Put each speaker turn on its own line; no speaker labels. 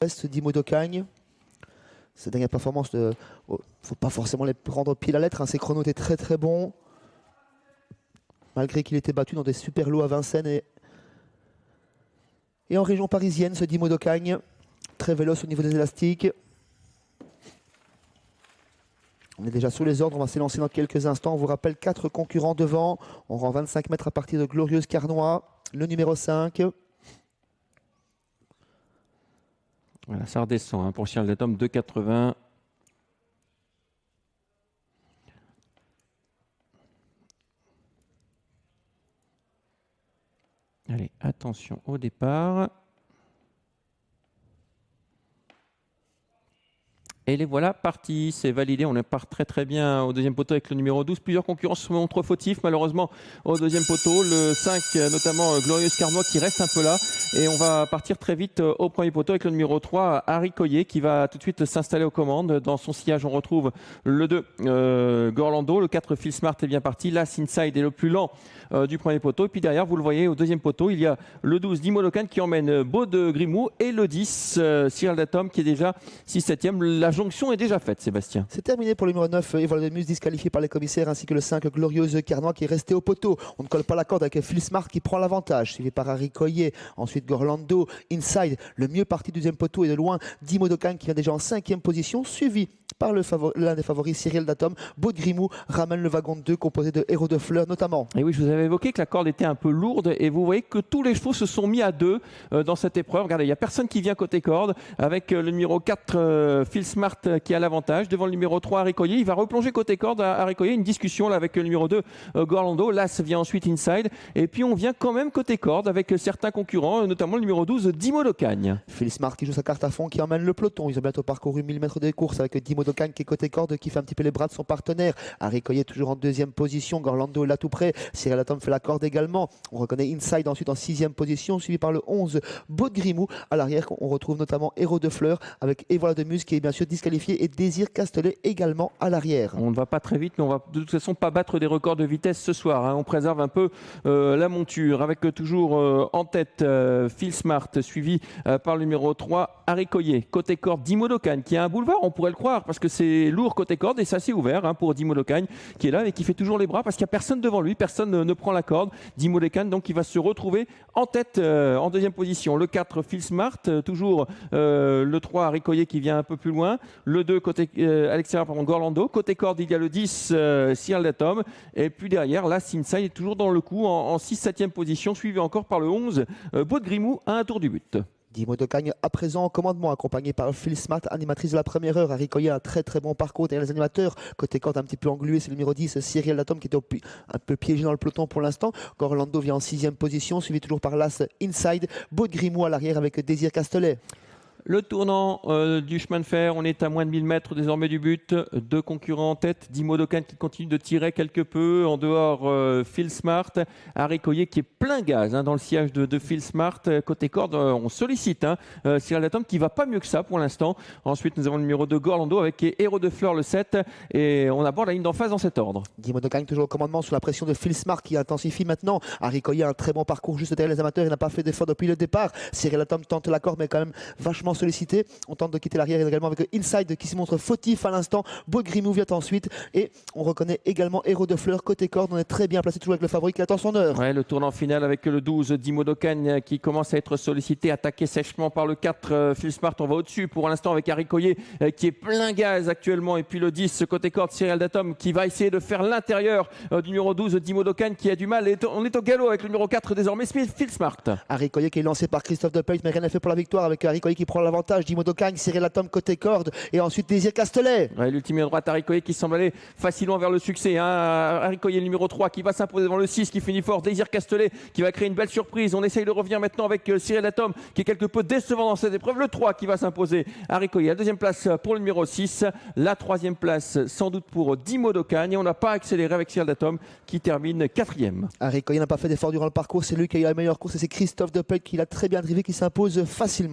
Dimo d'Ocagne. Cette dernière performance, il ne faut pas forcément les prendre pile à lettre. Hein. Ses chronos étaient très très bons. Malgré qu'il était battu dans des super lots à Vincennes et en région parisienne, ce Dimo d'Ocagne. Très véloce au niveau des élastiques. On est déjà sur les ordres, on va s'élancer dans quelques instants. On vous rappelle 4 concurrents devant. On rend 25 mètres à partir de Glorieuse Carnois, le numéro 5.
Voilà, ça redescend hein, pour Cyril Datom, 2,80. Allez, attention au départ. Et les voilà partis, c'est validé, on part très très bien au deuxième poteau avec le numéro 12. Plusieurs concurrents se montrent fautifs malheureusement au deuxième poteau. Le 5 notamment Glorieuse Carnois qui reste un peu là. Et on va partir très vite au premier poteau avec le numéro 3 Harry Coyer qui va tout de suite s'installer aux commandes. Dans son sillage on retrouve le 2 Gorlando, le 4 Phil Smart est bien parti. Là Inside est le plus lent du premier poteau. Et puis derrière vous le voyez au deuxième poteau il y a le 12 Dimo d'Ocagne qui emmène Beau de Grimou et le 10 Cyril Datom qui est déjà 6-7e. La jonction est déjà faite, Sébastien.
C'est terminé pour le numéro 9, Evola de Muse, disqualifié par les commissaires, ainsi que le 5, Glorieuse Carnois, qui est resté au poteau. On ne colle pas la corde avec Phil Smart qui prend l'avantage, suivi par Harry Coyer. Ensuite, Gorlando, Inside, le mieux parti du deuxième poteau, et de loin, Dimo d'Ocagne qui vient déjà en 5e position, suivi par l'un des favoris, Cyril Datom. Beau de Grimou ramène le wagon de 2, composé de Héros de Fleurs notamment.
Et oui, je vous avais évoqué que la corde était un peu lourde, et vous voyez que tous les chevaux se sont mis à 2 dans cette épreuve. Regardez, il n'y a personne qui vient côté corde, avec le numéro 4, Phil Smart, qui a l'avantage. Devant le numéro 3, Harry Coyer. Il va replonger côté corde à Harry Coyer. Une discussion là avec le numéro 2, Gorlando. Là, ça vient ensuite Inside. Et puis, on vient quand même côté corde avec certains concurrents, notamment le numéro 12, Dimo d'Ocagne.
Phil Smart qui joue sa carte à fond, qui emmène le peloton. Ils ont bientôt parcouru 1000 mètres de course avec Dimo d'Ocagne qui est côté corde, qui fait un petit peu les bras de son partenaire. Harry Coyer toujours en 2e position. Gorlando là tout près. Cyril Datom fait la corde également. On reconnaît Inside ensuite en 6e position, suivi par le 11, Beau de Grimou. À l'arrière, on retrouve notamment Héros de Fleurs avec Evola de Muse qui est bien sûr disqualifié et Désir Castelet également à l'arrière.
On ne va pas très vite, mais on va de toute façon pas battre des records de vitesse ce soir. Hein. On préserve un peu la monture avec toujours en tête Phil Smart, suivi par le numéro 3, Harry Coyer. Côté corde, Dimo d'Ocagne qui a un boulevard, on pourrait le croire, parce que c'est lourd côté corde et c'est assez ouvert hein, pour Dimo d'Ocagne qui est là et qui fait toujours les bras parce qu'il n'y a personne devant lui, personne ne prend la corde. Dimo d'Ocagne donc qui va se retrouver en tête en 2e position. Le 4, Phil Smart, toujours le 3, Harry Coyer qui vient un peu plus loin. Le 2 côté à l'extérieur, pardon, Gorlando. Côté corde, il y a le 10, Cyril Datom. Et puis derrière, là, Inside est toujours dans le coup en 6-7e position, suivi encore par le 11, Beau de Grimou à un tour du but.
Dimo d'Ocagne à présent en commandement, accompagné par Phil Smart, animatrice de la première heure. Harry Coyer, un très très bon parcours derrière les animateurs. Côté corde un petit peu englué, c'est le numéro 10, Cyril Datom, qui est un peu piégé dans le peloton pour l'instant. Gorlando vient en 6e position, suivi toujours par l'As Inside. Beau de Grimou à l'arrière avec Désir Castelet.
Le tournant du chemin de fer, on est à moins de 1000 mètres désormais du but. 2 concurrents en tête. Dimo d'Ocagne qui continue de tirer quelque peu. En dehors, Phil Smart. Harry Coyer qui est plein gaz hein, dans le sillage de Phil Smart. Côté corde, on sollicite hein, Cyril Datom qui va pas mieux que ça pour l'instant. Ensuite, nous avons le numéro 2, Gorlando avec Héros de Fleurs, le 7. Et on aborde la ligne d'en face dans cet ordre.
Dimo d'Ocagne toujours au commandement sous la pression de Phil Smart qui intensifie maintenant. Harry Coyer a un très bon parcours juste derrière les amateurs. Il n'a pas fait d'effort depuis le départ. Cyril Datom tente la corde mais quand même vachement sollicité. On tente de quitter l'arrière également avec Inside qui se montre fautif à l'instant. Beau de Grimou vient ensuite et on reconnaît également Héros de Fleurs côté corde. On est très bien placé toujours avec le favori qui attend son heure.
Ouais, le tournant final avec le 12 Dimo d'Ocagne qui commence à être sollicité, attaqué sèchement par le 4 Phil Smart. On va au-dessus pour l'instant avec Harry Coyer qui est plein gaz actuellement. Et puis le 10 côté corde, Cyril Datom qui va essayer de faire l'intérieur du numéro 12 Dimo d'Ocagne qui a du mal. Et on est au galop avec le numéro 4 désormais, Phil Smart.
Harry Coyer qui est lancé par Christophe Depeut mais rien n'a fait pour la victoire avec Harry Coyer qui prend l'avantage. Dimo d'Ocagne, Cyril Datom côté corde et ensuite Désir Castelet.
Ouais, l'ultime droite, Harry Coyer qui semble aller facilement vers le succès. Hein. Harry Coyer, le numéro 3 qui va s'imposer devant le 6 qui finit fort. Désir Castelet qui va créer une belle surprise. On essaye de revenir maintenant avec Cyril Datom qui est quelque peu décevant dans cette épreuve. Le 3 qui va s'imposer. Harry Coyer, la 2e place pour le numéro 6. La 3e place sans doute pour Dimo d'Ocagne. Et on n'a pas accéléré avec Cyril Datom qui termine 4e.
Harry Coyer n'a pas fait d'effort durant le parcours. C'est lui qui a eu la meilleure course et c'est Christophe Depeut qui l'a très bien drivé, qui s'impose facilement.